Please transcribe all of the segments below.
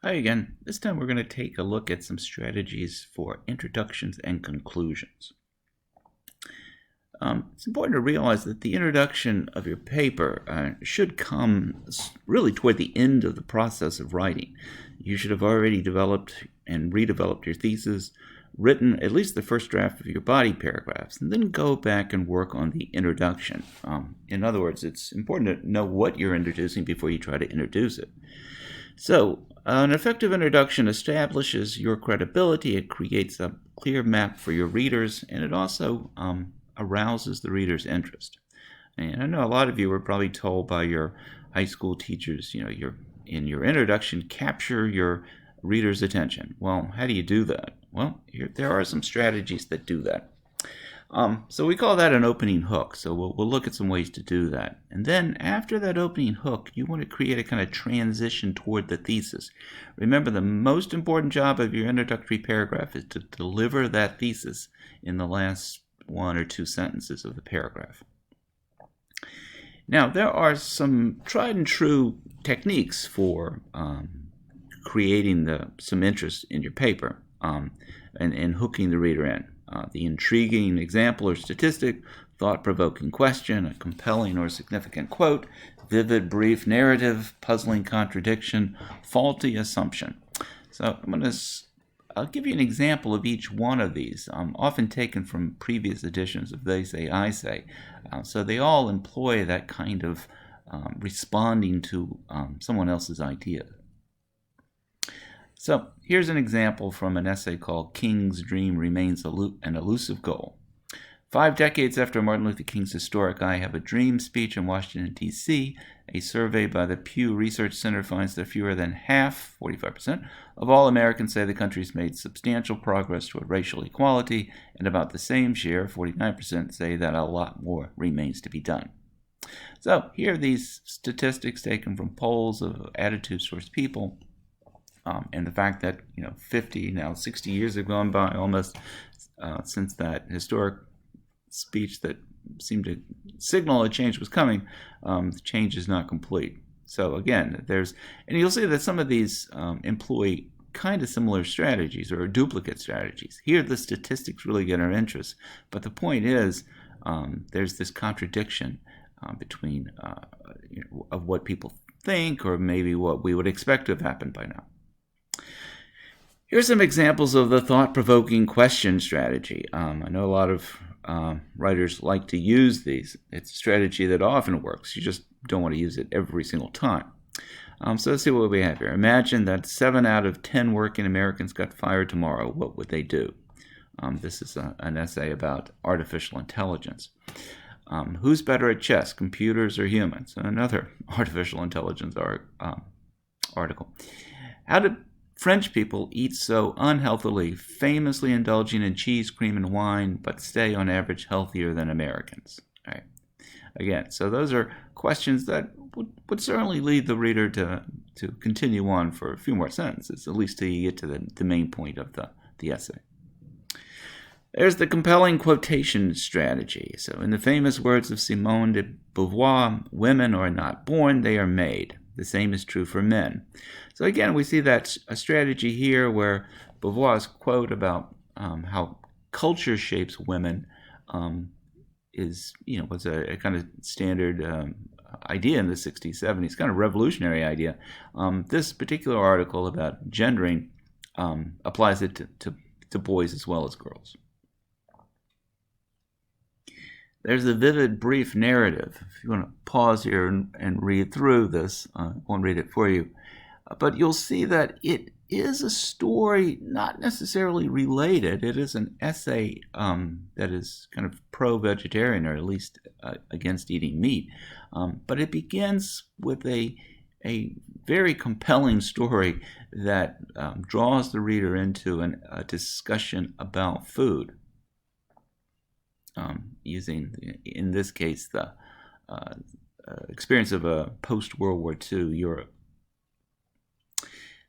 Hi again. This time we're going to take a look at some strategies for introductions and conclusions. It's important to realize that the introduction of your paper should come really toward the end of the process of writing. You should have already developed and redeveloped your thesis, written at least the first draft of your body paragraphs, and then go back and work on the introduction. In other words, it's important to know what you're introducing before you try to introduce it. So, an effective introduction establishes your credibility, it creates a clear map for your readers, and it also arouses the reader's interest. And I know a lot of you were probably told by your high school teachers, in your introduction, capture your reader's attention. Well, how do you do that? Well, there are some strategies that do that. So we call that an opening hook. So we'll look at some ways to do that. And then after that opening hook, you want to create a kind of transition toward the thesis. Remember, the most important job of your introductory paragraph is to deliver that thesis in the last one or two sentences of the paragraph. Now, there are some tried and true techniques for creating some interest in your paper and hooking the reader in. The intriguing example or statistic, thought-provoking question, a compelling or significant quote, vivid, brief narrative, puzzling contradiction, faulty assumption. So I'll give you an example of each one of these, often taken from previous editions of They Say, I Say. So they all employ that kind of responding to someone else's idea. So here's an example from an essay called King's Dream Remains an Elusive Goal. 5 decades after Martin Luther King's historic I Have a Dream speech in Washington, D.C., a survey by the Pew Research Center finds that fewer than half, 45%, of all Americans say the country's made substantial progress toward racial equality, and about the same share, 49%, say that a lot more remains to be done. So here are these statistics taken from polls of attitudes towards people. And the fact that 60 years have gone by almost since that historic speech that seemed to signal a change was coming, the change is not complete. So again, and you'll see that some of these employ kind of similar strategies or duplicate strategies. Here the statistics really get our interest, but the point is there's this contradiction between of what people think or maybe what we would expect to have happened by now. Here's some examples of the thought-provoking question strategy. I know a lot of writers like to use these. It's a strategy that often works. You just don't want to use it every single time. So let's see what we have here. Imagine that 7 out of 10 working Americans got fired tomorrow. What would they do? This is an essay about artificial intelligence. Who's better at chess, computers or humans? Another artificial intelligence article. How did French people eat so unhealthily, famously indulging in cheese, cream, and wine, but stay on average healthier than Americans? All right. Again, so those are questions that would certainly lead the reader to continue on for a few more sentences, at least till you get to the main point of the essay. There's the compelling quotation strategy. So in the famous words of Simone de Beauvoir, women are not born, they are made. The same is true for men. So again, we see that a strategy here where Beauvoir's quote about how culture shapes women was a kind of standard idea in the 60s, 70s, kind of revolutionary idea. This particular article about gendering applies it to boys as well as girls. There's the vivid, brief narrative. If you want to pause here and read through this, I won't read it for you. But you'll see that it is a story not necessarily related. It is an essay that is kind of pro-vegetarian, or at least against eating meat. But it begins with a very compelling story that draws the reader into a discussion about food. Using, in this case, the experience of a post-World War II Europe.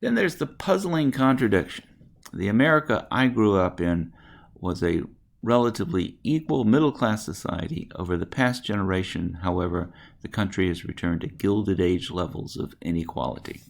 Then there's the puzzling contradiction. The America I grew up in was a relatively equal middle-class society. Over the past generation, however, the country has returned to Gilded Age levels of inequality.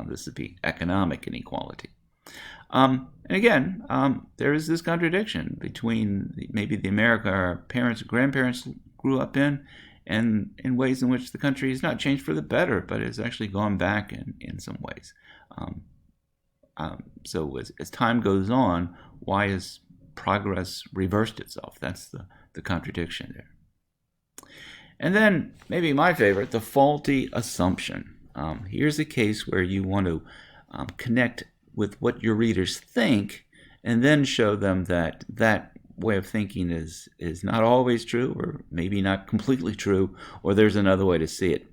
This would be economic inequality. And again, there is this contradiction between maybe the America our parents and grandparents grew up in, and in ways in which the country has not changed for the better, but has actually gone back in some ways. So as time goes on, why has progress reversed itself? That's the contradiction there. And then maybe my favorite, the faulty assumption. Here's a case where you want to connect with what your readers think and then show them that that way of thinking is not always true, or maybe not completely true, or there's another way to see it.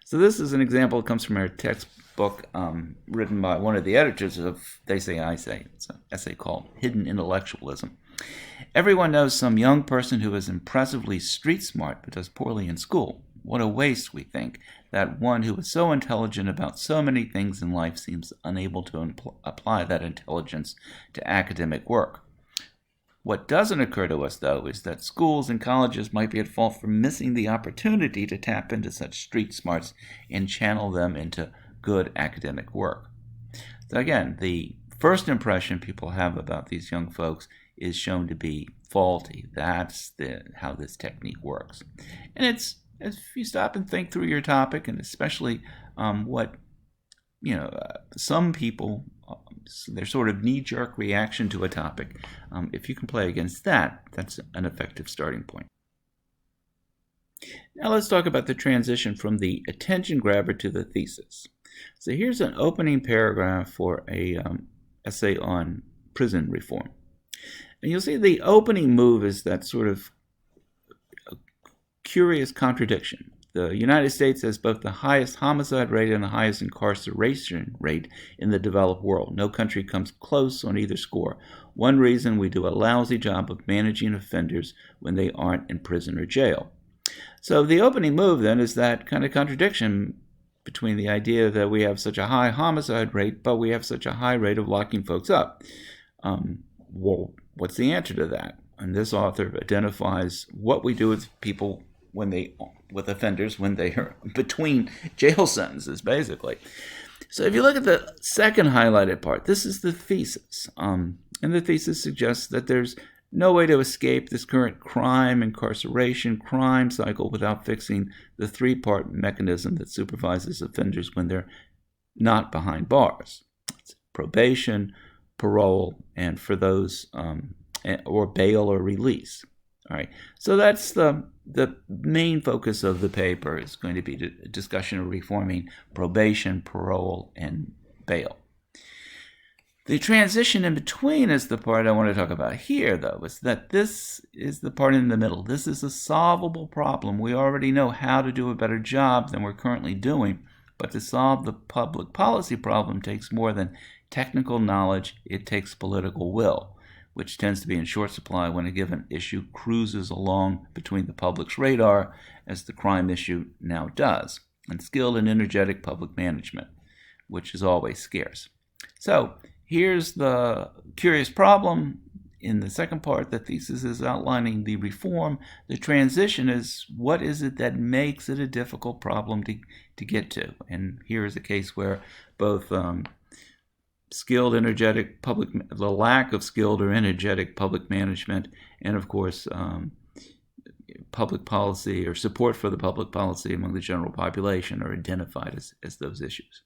So this is an example that comes from our textbook written by one of the editors of They Say, I Say. It's an essay called Hidden Intellectualism. Everyone knows some young person who is impressively street smart but does poorly in school. What a waste, we think, that one who is so intelligent about so many things in life seems unable to apply that intelligence to academic work. What doesn't occur to us, though, is that schools and colleges might be at fault for missing the opportunity to tap into such street smarts and channel them into good academic work. So again, the first impression people have about these young folks is shown to be faulty. That's how this technique works. And it's, if you stop and think through your topic, and especially what, some people, their sort of knee-jerk reaction to a topic, if you can play against that, that's an effective starting point. Now let's talk about the transition from the attention grabber to the thesis. So here's an opening paragraph for a essay on prison reform. And you'll see the opening move is that sort of curious contradiction. The United States has both the highest homicide rate and the highest incarceration rate in the developed world. No country comes close on either score. One reason, we do a lousy job of managing offenders when they aren't in prison or jail. So the opening move then is that kind of contradiction between the idea that we have such a high homicide rate, but we have such a high rate of locking folks up. Well, what's the answer to that? And this author identifies what we do with people with offenders when they are between jail sentences, basically. So if you look at the second highlighted part, this is the thesis. And the thesis suggests that there's no way to escape this current crime cycle without fixing the three-part mechanism that supervises offenders when they're not behind bars. It's probation, parole, and for those, or bail or release. All right, so that's the main focus of the paper is going to be a discussion of reforming probation, parole, and bail. The transition in between is the part I want to talk about here, though, is that this is the part in the middle. This is a solvable problem. We already know how to do a better job than we're currently doing, but to solve the public policy problem takes more than technical knowledge. It takes political will, which tends to be in short supply when a given issue cruises along between the public's radar, as the crime issue now does, and skilled and energetic public management, which is always scarce. So here's the curious problem. In the second part, the thesis is outlining the reform. The transition is, what is it that makes it a difficult problem to get to? And here is a case where both skilled, energetic the lack of skilled or energetic public management, and of course public policy or support for the public policy among the general population are identified as those issues.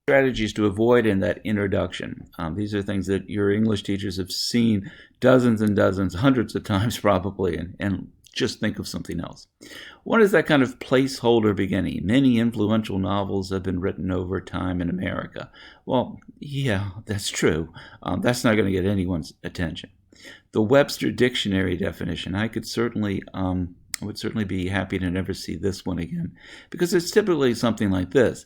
Strategies to avoid in that introduction. These are things that your English teachers have seen dozens and dozens, hundreds of times probably, and just think of something else. One is that kind of placeholder beginning. Many influential novels have been written over time in America. Well, yeah, that's true. That's not going to get anyone's attention. The Webster Dictionary definition, I would certainly be happy to never see this one again, because it's typically something like this.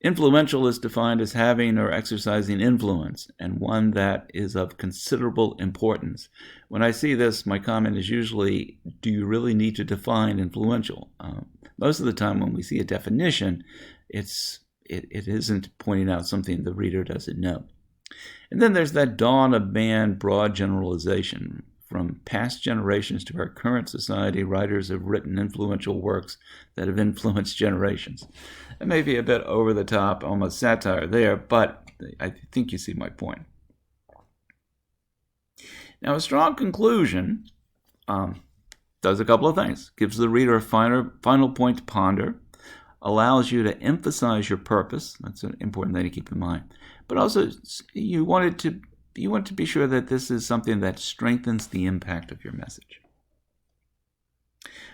Influential is defined as having or exercising influence, and one that is of considerable importance. When I see this, my comment is usually, do you really need to define influential? Most of the time when we see a definition, it isn't pointing out something the reader doesn't know. And then there's that dawn of man broad generalization. From past generations to our current society, writers have written influential works that have influenced generations. It may be a bit over the top, almost satire there, but I think you see my point. Now, a strong conclusion does a couple of things. Gives the reader a final point to ponder, allows you to emphasize your purpose. That's an important thing to keep in mind. But also, you want to be sure that this is something that strengthens the impact of your message.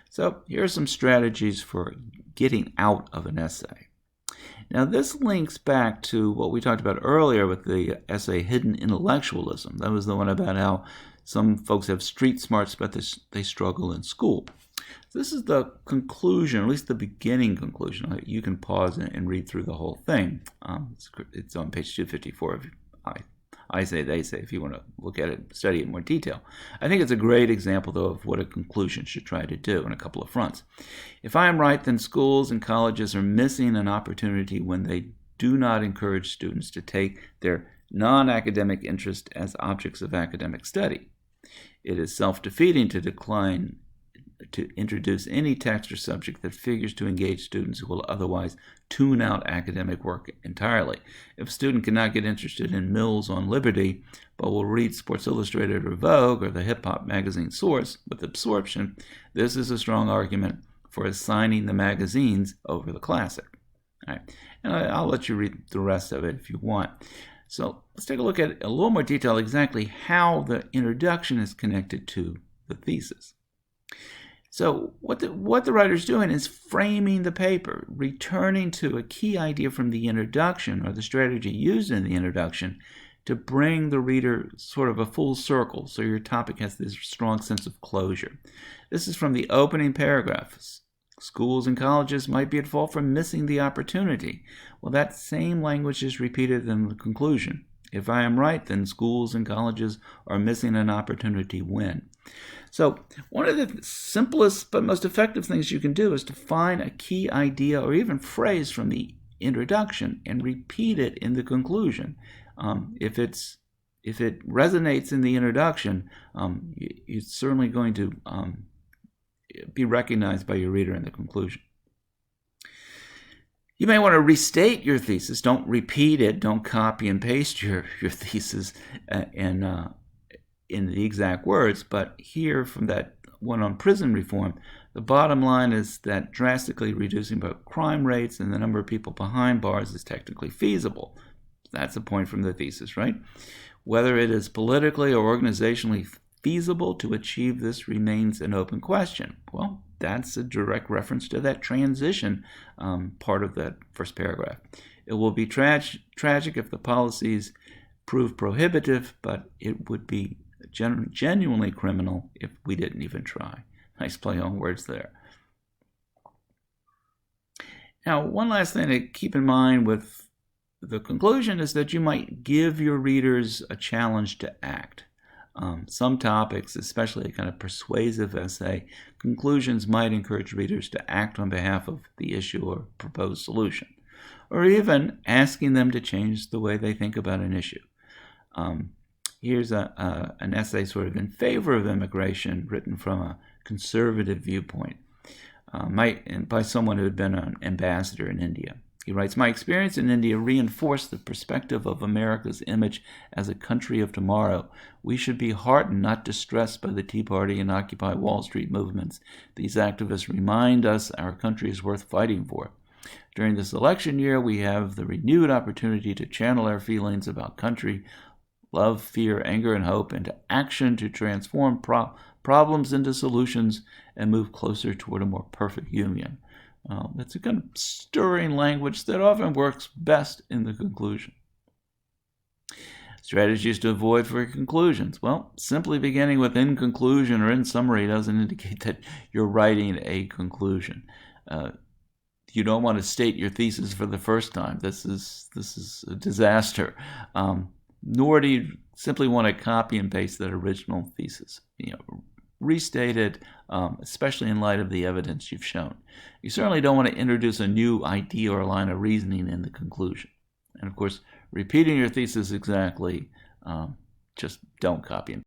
So here are some strategies for getting out of an essay. Now, this links back to what we talked about earlier with the essay Hidden Intellectualism. That was the one about how some folks have street smarts, but they struggle in school. This is the conclusion, or at least the beginning conclusion. You can pause and read through the whole thing. It's on page 254 of I Say, They Say, if you want to look at it and study it in more detail. I think it's a great example, though, of what a conclusion should try to do on a couple of fronts. If I am right, then schools and colleges are missing an opportunity when they do not encourage students to take their non-academic interest as objects of academic study. It is self-defeating to decline to introduce any text or subject that figures to engage students who will otherwise tune out academic work entirely. If a student cannot get interested in Mills on Liberty, but will read Sports Illustrated or Vogue or the hip-hop magazine Source with absorption, this is a strong argument for assigning the magazines over the classic. All right. And I'll let you read the rest of it if you want. So let's take a look at a little more detail exactly how the introduction is connected to the thesis. So what the writer's doing is framing the paper, returning to a key idea from the introduction or the strategy used in the introduction to bring the reader sort of a full circle so your topic has this strong sense of closure. This is from the opening paragraph. Schools and colleges might be at fault for missing the opportunity. Well, that same language is repeated in the conclusion. If I am right, then schools and colleges are missing an opportunity when. So one of the simplest but most effective things you can do is to find a key idea or even phrase from the introduction and repeat it in the conclusion. If it resonates in the introduction, it's certainly going to be recognized by your reader in the conclusion. You may want to restate your thesis. Don't repeat it. Don't copy and paste your thesis in the exact words. But here, from that one on prison reform, the bottom line is that drastically reducing both crime rates and the number of people behind bars is technically feasible. That's a point from the thesis, right? Whether it is politically or organizationally feasible to achieve this remains an open question. Well, that's a direct reference to that transition part of that first paragraph. It will be tragic if the policies prove prohibitive, but it would be genuinely criminal if we didn't even try. Nice play on words there. Now, one last thing to keep in mind with the conclusion is that you might give your readers a challenge to act. Some topics, especially a kind of persuasive essay, conclusions might encourage readers to act on behalf of the issue or proposed solution, or even asking them to change the way they think about an issue. Here's an essay sort of in favor of immigration written from a conservative viewpoint by someone who had been an ambassador in India. He writes, "My experience in India reinforced the perspective of America's image as a country of tomorrow. We should be heartened, not distressed by the Tea Party and Occupy Wall Street movements. These activists remind us our country is worth fighting for. During this election year, we have the renewed opportunity to channel our feelings about country, love, fear, anger, and hope into action to transform problems into solutions and move closer toward a more perfect union." That's a kind of stirring language that often works best in the conclusion. Strategies to avoid for conclusions. Well, simply beginning with in conclusion or in summary doesn't indicate that you're writing a conclusion. You don't want to state your thesis for the first time. This is a disaster. Nor do you simply want to copy and paste that original thesis. Restate it, especially in light of the evidence you've shown. You certainly don't want to introduce a new idea or line of reasoning in the conclusion. And of course, repeating your thesis exactly, just don't copy and